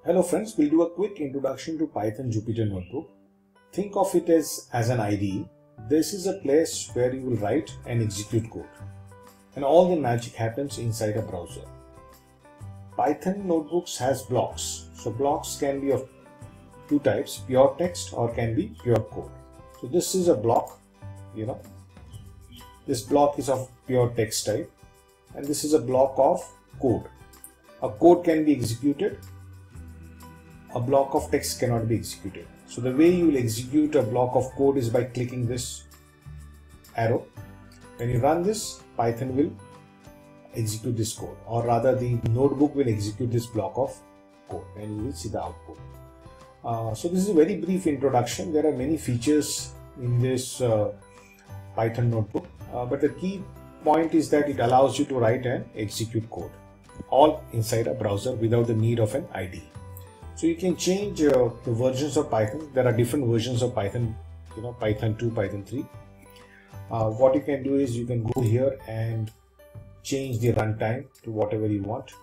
Hello friends, we'll do a quick introduction to Python Jupyter Notebook. Think of it as an IDE. This is a place where you will write and execute code. And all the magic happens inside a browser. Python notebooks has blocks. So blocks can be of two types, pure text or can be pure code. So this is a block, This block is of pure text type and this is a block of code. A code can be executed. A block of text cannot be executed. So the way you will execute a block of code is by clicking this arrow. When you run this, Python will execute this code, or rather the notebook will execute this block of code and you will see the output. So this is a very brief introduction. There are many features in this Python notebook, but the key point is that it allows you to write and execute code all inside a browser without the need of an IDE. So you can change the versions of Python. There are different versions of Python, Python 2, Python 3. What you can do is you can go here and change the runtime to whatever you want,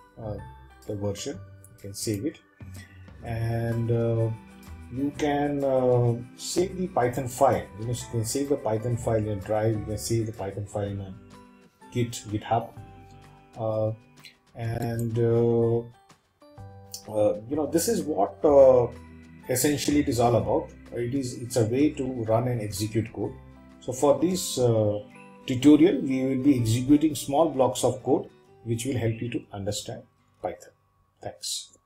the version. You can save it, and you can save the Python file. You can save the Python file in a drive. You can save the Python file in a GitHub, this is what essentially it is all about. It's a way to run and execute code. So for this tutorial, we will be executing small blocks of code which will help you to understand Python. Thanks.